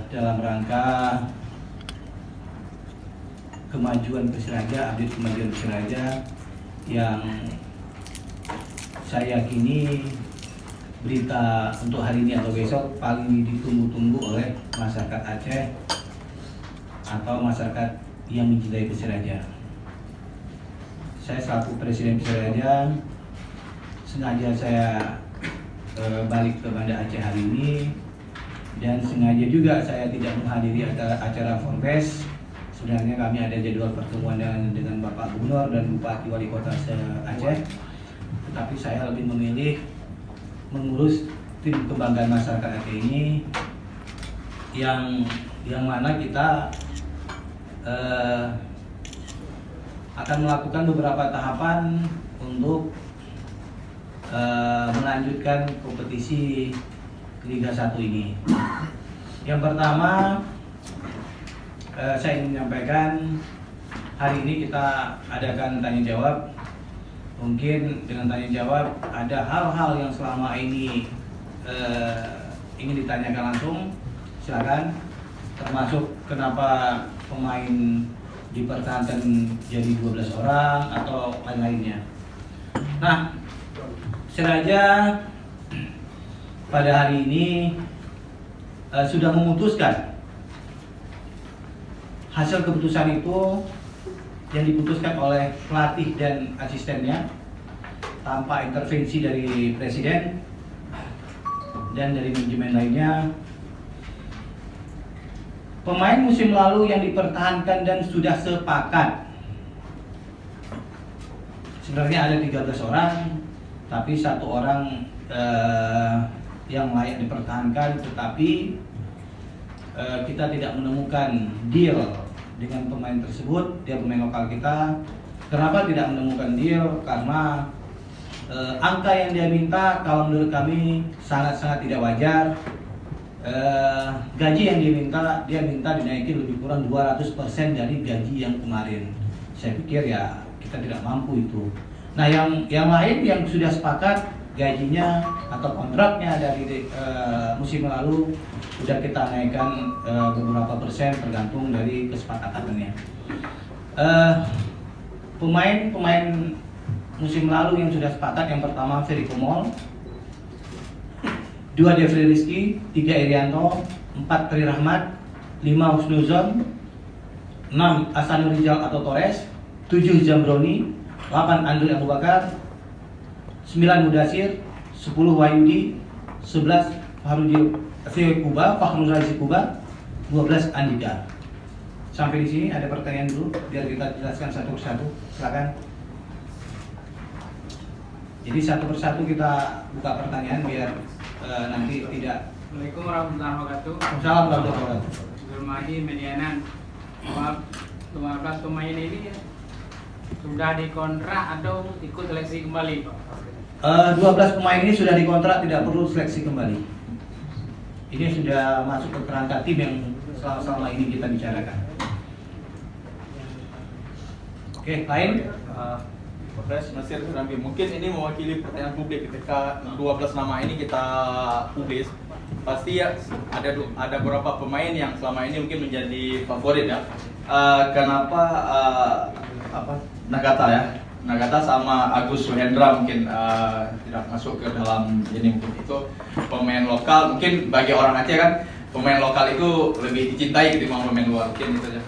dalam rangka kemajuan Persiraja, update kemajuan Persiraja yang saya yakini berita untuk hari ini atau besok paling ditunggu-tunggu oleh masyarakat Aceh atau masyarakat yang mencintai Persiraja. Saya selaku Presiden Persiraja sengaja saya balik ke Banda Aceh hari ini, dan sengaja juga saya tidak menghadiri acara Forbes. Sebenarnya kami ada jadwal pertemuan dengan Bapak Gubernur dan Bupati Wali Kota Aceh, tetapi saya lebih memilih mengurus tim kebanggaan masyarakat Aceh ini yang mana kita akan melakukan beberapa tahapan untuk melanjutkan kompetisi Liga 1 ini. Yang pertama, saya ingin menyampaikan hari ini kita adakan tanya jawab. Mungkin dengan tanya jawab ada hal-hal yang selama ini ingin ditanyakan langsung, silakan. Termasuk kenapa pemain dipertahankan jadi 12 orang atau lain-lainnya. Nah, Persiraja pada hari ini sudah memutuskan. Hasil keputusan itu yang diputuskan oleh pelatih dan asistennya tanpa intervensi dari presiden dan dari manajemen lainnya. Pemain musim lalu yang dipertahankan dan sudah sepakat, sebenarnya ada 13 orang, tapi satu orang yang layak dipertahankan, tetapi kita tidak menemukan deal dengan pemain tersebut. Dia pemain lokal kita. Kenapa tidak menemukan deal? Karena angka yang dia minta kalau menurut kami sangat-sangat tidak wajar. Gaji yang dia minta dinaikin lebih kurang 200% dari gaji yang kemarin. Saya pikir ya kita tidak mampu itu. Nah, yang lain yang sudah sepakat gajinya atau kontraknya dari musim lalu sudah kita naikkan beberapa persen tergantung dari kesepakatannya. Pemain musim lalu yang sudah sepakat, yang pertama Ferry Komol, 2 Devri Rizky, 3 Irianto, 4 Tri Rahmat, 5 Husnuzon, 6 Asanul Rizal atau Torres, 7 Zambroni, 8 Andri Abu Bakar, 9 Mudasir, 10 Wahyudi, 11 Fahrudil Kuba, Fakhrul Razi Kuba, 12 Andika. Sampai di sini ada pertanyaan dulu biar kita jelaskan satu persatu. Silakan. Jadi satu persatu kita buka pertanyaan biar nanti tidak. Assalamualaikum warahmatullahi wabarakatuh. Assalamualaikum warahmatullahi wabarakatuh. Zulmadi Medianan. 12 pemain ini sudah dikontrak atau ikut seleksi kembali, Pak? 12 pemain ini sudah dikontrak, tidak perlu seleksi kembali. Ini sudah masuk ke kerangka tim yang selama ini kita bicarakan. Oke, lain? Pres Nasir Rambi, mungkin ini mewakili pertanyaan publik ketika 12 nama ini kita publis. Pasti ya ada beberapa pemain yang selama ini mungkin menjadi favorit ya. Kenapa Nagata sama Agus Suhendra mungkin tidak masuk ke dalam ini, mungkin itu pemain lokal. Mungkin bagi orang Aceh kan pemain lokal itu lebih dicintai ketimbang pemain luar, mungkin itu aja.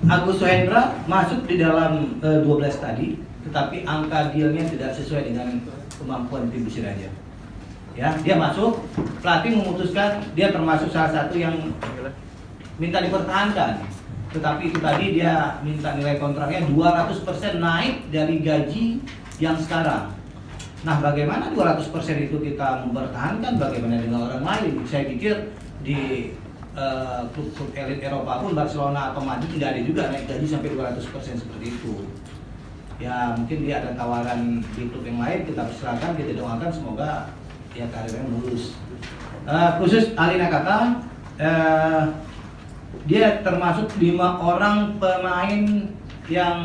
Agus Suhendra masuk di dalam 12 tadi, tetapi angka dealnya tidak sesuai dengan kemampuan tim Persiraja. Ya, dia masuk, pelatih memutuskan dia termasuk salah satu yang minta dipertahankan. Tetapi itu tadi dia minta nilai kontraknya 200% naik dari gaji yang sekarang. Nah, bagaimana 200% itu kita mempertahankan, bagaimana dengan orang lain? Saya pikir di klub-klub elit Eropa pun, Barcelona atau Madrid tidak ada juga naik gaji sampai 200% seperti itu. Ya, mungkin dia ada tawaran di klub yang lain, kita persilakan, kita doakan semoga ya karirnya mulus. Khusus Ali Nagata, dia termasuk 5 orang pemain yang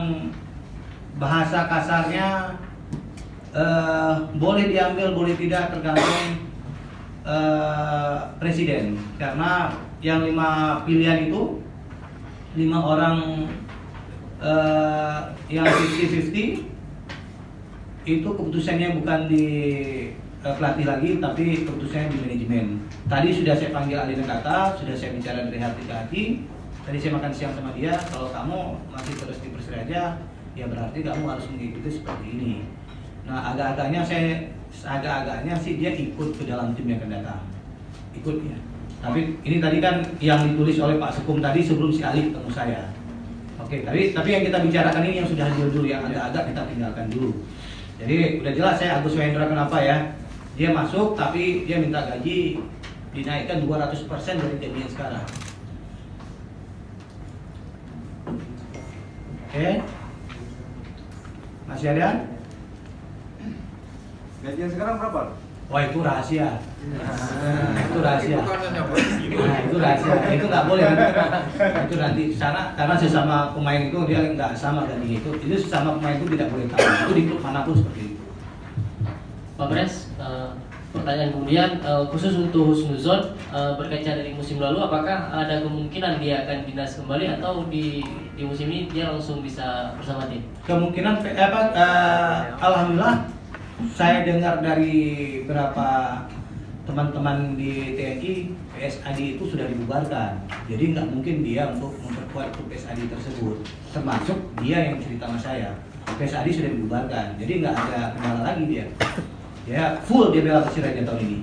bahasa kasarnya boleh diambil, boleh tidak, tergantung presiden, karena yang 5 pilihan itu 5 orang yang 50-50 itu keputusannya bukan di pelatih lagi, tapi keputusannya di manajemen. Tadi sudah saya panggil ahli kata, sudah saya bicara dari hati ke hati. Tadi saya makan siang sama dia, kalau kamu masih terus di Persiraja, ya berarti kamu harus mengikuti seperti ini. Nah, agak-agaknya sih dia ikut ke dalam tim yang akan datang, ikutnya. Tapi ini tadi kan yang ditulis oleh Pak Sekum tadi sebelum si Ali ketemu saya. Oke, tapi yang kita bicarakan ini yang sudah hadir dulu, yang agak-agak kita tinggalkan dulu. Jadi udah jelas saya Agus Wendra kenapa ya? Dia masuk tapi dia minta gaji dinaikkan 200% dari gajinya sekarang. Oke. Masih ada? Gajian sekarang berapa? Wah, itu rahasia. Itu rahasia. Nah, itu rahasia. Itu nggak boleh. Itu nanti sana karena sesama pemain itu dia nggak sama gaji itu. Itu sesama pemain itu tidak boleh tahu. Itu di klub manapun seperti itu. Pak Pres, pertanyaan kemudian khusus untuk Husnuzon berkaca dari musim lalu, apakah ada kemungkinan dia akan dinas kembali atau di musim ini dia langsung bisa bersama tim? Kemungkinan alhamdulillah saya dengar dari beberapa teman-teman di TNI, PSAD itu sudah dibubarkan. Jadi nggak mungkin dia untuk memperkuat klub PSAD tersebut. Termasuk dia yang cerita sama saya, PSAD sudah dibubarkan. Jadi nggak ada kendala lagi dia. Ya full dia bela Persiraja tahun ini.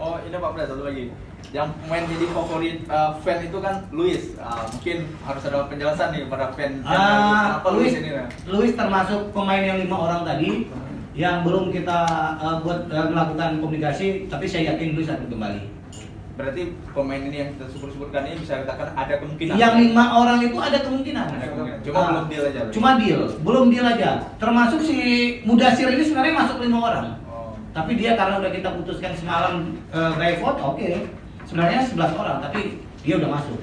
Oh ini Pak Pres, satu lagi. Yang pemain jadi favorit fan itu kan Luis. Mungkin harus ada penjelasan nih pada fan. Kenapa Luis ini? Luis termasuk pemain yang 5 orang tadi yang belum kita buat melakukan komunikasi, tapi saya yakin Luis akan kembali. Berarti pemain ini yang kita sebutkan ini bisa katakan ada kemungkinan. Yang 5 orang itu ada kemungkinan. Ada kemungkinan. Cuma belum deal aja. Cuma deal, belum deal aja. Termasuk si Mudasir ini sebenarnya masuk 5 orang. Oh. Tapi dia karena udah kita putuskan semalam by vote, oke. Sebenarnya 11 orang, tapi dia udah masuk.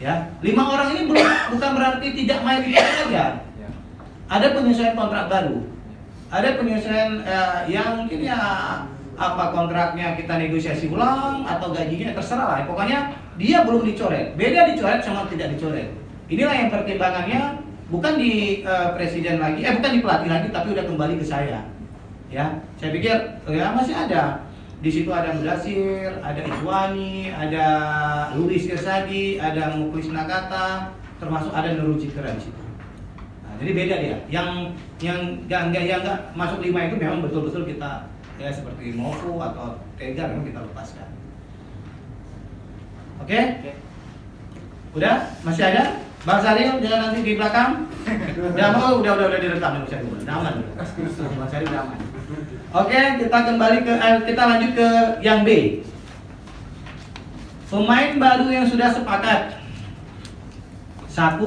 Ya, 5 orang ini bukan berarti tidak main di klub aja. Ya. Ada penyesuaian kontrak baru. Ada penyesuaian yang mungkin ya apa kontraknya kita negosiasi ulang atau gajinya terserah lah. Pokoknya dia belum dicoret. Beda dicoret sama tidak dicoret. Inilah yang pertimbangannya bukan di presiden lagi, bukan di pelatih lagi, tapi udah kembali ke saya. Ya, saya pikir ya masih ada. Di situ ada Mudasir, ada Iswani, ada Luis Irsadi, ada Muklis Nakata, termasuk ada Nurul Citra di situ. Nah, jadi beda dia. Yang nggak masuk 5 itu memang betul-betul kita ya seperti Mofu atau Tegar memang kita lepaskan. Oke? Udah? Masih ada? Bang Saril jangan nanti di belakang. Udah direkam nih, udah aman. Bang Saril udah aman. Oke, kita lanjut ke yang B. Pemain baru yang sudah sepakat. 1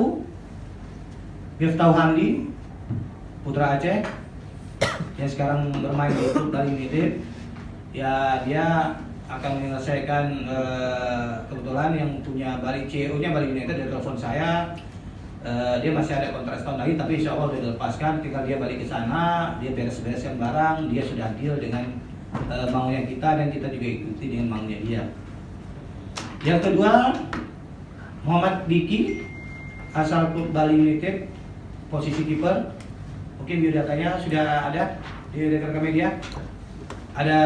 Miftahul Hamdi, Putra Aceh, yang sekarang bermain di klub Bali United. Ya dia akan menyelesaikan kebetulan yang punya Bali CEO-nya Bali United dia telepon saya. Dia masih ada kontrak setahun lagi, tapi insya Allah udah dilepaskan. Tinggal dia balik ke sana, dia beres-bereskan barang, dia sudah deal dengan maunya kita dan kita juga ikuti dengan maunya dia. Yang kedua, Muhammad Diki, asal klub Bali United, posisi kiper. Mungkin biodatanya sudah ada di rekan media. Ada,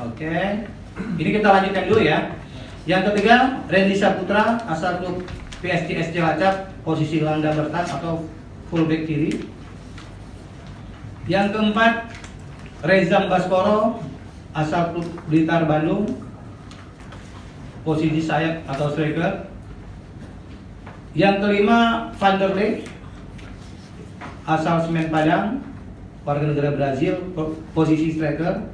oke. Ini kita lanjutkan dulu ya. Yang ketiga, Randy Saputra, asal klub PSTS Cilacap, posisi gelandang bertahan atau fullback kiri. Yang keempat, Rezam Baskoro, asal klub Blitar Bandung, posisi sayap atau striker. Yang kelima, Vanderlei, asal Semen Padang, warga negara Brazil, posisi striker.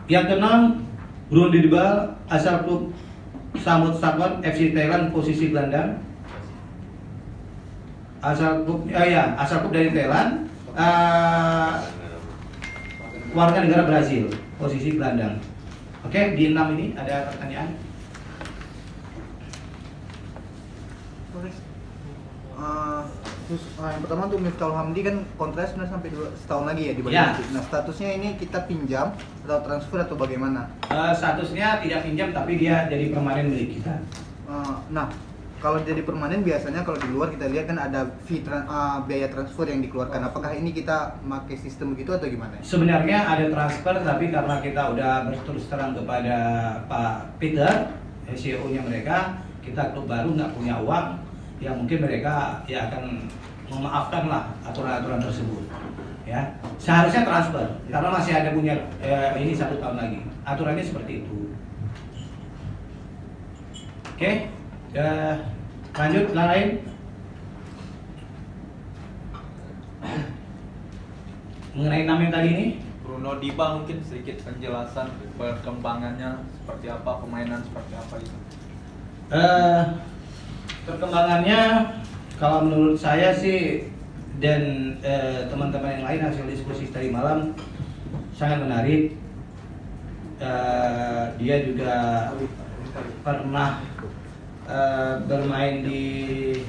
Yang keenam, Bruno Dibal, asal klub Samut Sakhon FC Thailand, posisi gelandang. Asal klub dari Thailand, warga negara Brazil, posisi gelandang. Oke, di 6 ini ada pertanyaan? Yang pertama untuk Miftahul Hamdi kan kontraknya sebenarnya sampai setahun lagi ya di Bali Ya. United. Nah statusnya ini kita pinjam atau transfer atau bagaimana? Statusnya tidak pinjam tapi dia jadi permanen milik kita. Nah kalau jadi permanen biasanya kalau di luar kita lihat kan ada biaya transfer yang dikeluarkan. Apakah ini kita pakai sistem begitu atau gimana? Sebenarnya ada transfer tapi karena kita udah berterus terang kepada Pak Peter, CEO-nya mereka, kita klub baru nggak punya uang, ya mungkin mereka ya akan memaafkan lah aturan-aturan tersebut. Ya, seharusnya transfer karena masih ada punya ini 1 tahun lagi. Aturannya seperti itu. Oke, lanjut yang lain. Mengenai nama yang tadi ini, Bruno Diba mungkin sedikit penjelasan perkembangannya seperti apa, permainan seperti apa itu. Perkembangannya kalau menurut saya sih dan teman-teman yang lain hasil diskusi tadi malam sangat menarik. Dia juga pernah bermain di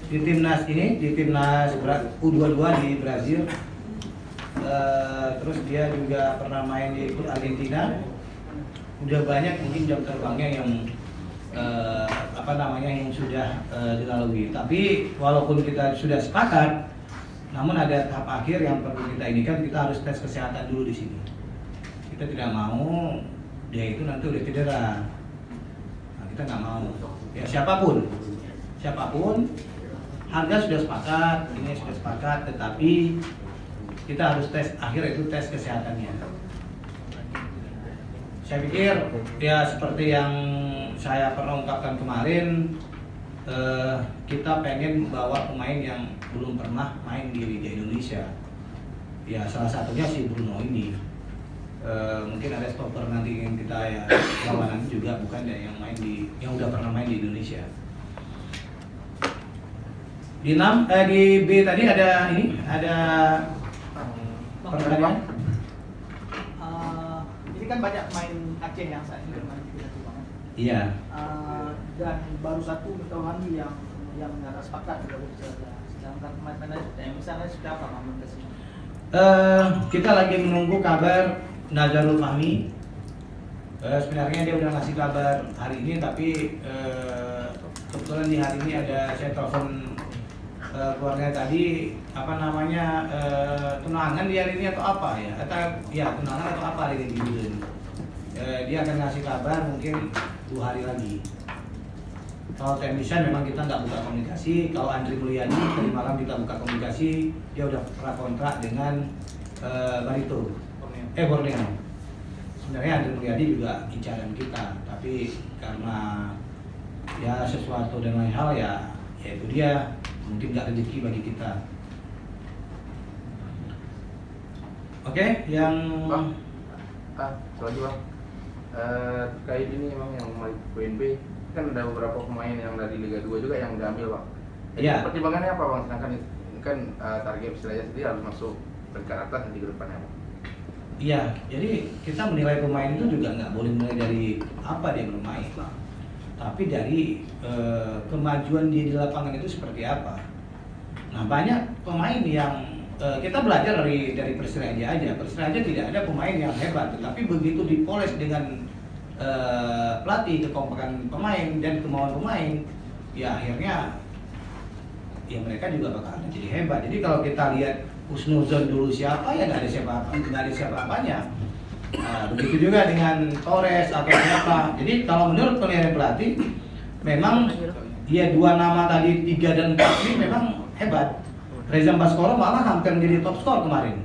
timnas ini, di timnas U22 di Brazil. Terus dia juga pernah main di klub Argentina. Udah banyak mungkin jam terbangnya yang yang sudah dilalui. Tapi walaupun kita sudah sepakat, namun ada tahap akhir yang perlu kita ini kan, kita harus tes kesehatan dulu di sini. Kita tidak mau dia itu nanti udah cedera. Nah, kita nggak mau. Ya siapapun, harga sudah sepakat, ini sudah sepakat, tetapi kita harus tes akhir itu tes kesehatannya. Saya pikir ya seperti yang saya pernah ungkapkan kemarin, kita pengen bawa pemain yang belum pernah main di Liga Indonesia. Ya salah satunya si Bruno ini. Mungkin ada stopper nanti yang kita ya lawan nanti juga bukan ya yang udah pernah main di Indonesia. Di B tadi ada pertanyaan. Ini kan banyak main Aceh yang saat ini bermain di Liga Keuangan. Iya. Dan baru satu Miftahul Hamdi yang nggak sepakat juga bisa. Sedangkan pemain-pemain yang misalnya sudah apa Mamun kesini? Kita lagi menunggu kabar Nazarul Fahmi. Sebenarnya dia udah ngasih kabar hari ini, tapi kebetulan di hari ini ada saya telepon keluarga tadi tunangan di hari ini atau apa ya? Tunangan atau apa hari ini gitu. Dia akan ngasih kabar mungkin 2 hari lagi. Kalau Temisan memang kita nggak buka komunikasi. Kalau Andri Mulyadi tadi malam kita buka komunikasi, dia udah pernah kontrak dengan Barito. Borneo. Sebenarnya Andri Mulyadi juga incaran kita, tapi karena ya sesuatu dan lain hal ya itu dia mungkin nggak rezeki bagi kita. Oke, yang satu lagi bang, terkait ini memang yang WNB kan ada beberapa pemain yang dari Liga 2 juga yang diambil bang. Iya. Pertimbangannya apa bang? Sedangkan ini kan target istilahnya sendiri harus masuk peringkat atas nanti ke depannya bang. Iya, jadi kita menilai pemain itu juga nggak boleh mulai dari apa dia bermain, tapi dari kemajuan dia di lapangan itu seperti apa. Nah banyak pemain yang kita belajar dari Persiraja aja. Persiraja tidak ada pemain yang hebat, tetapi begitu dipoles dengan pelatih, kekompakan pemain dan kemauan pemain, ya akhirnya ya mereka juga bakal jadi hebat. Jadi kalau kita lihat Husnuzon dulu siapa ya nggak ada siapa-apanya. Nah, begitu juga dengan Torres atau siapa. Jadi kalau menurut penilaian pelatih, memang dia 2 nama tadi 3 dan 4 ini memang hebat. Reza Baskoro malah hampir menjadi top skor kemarin.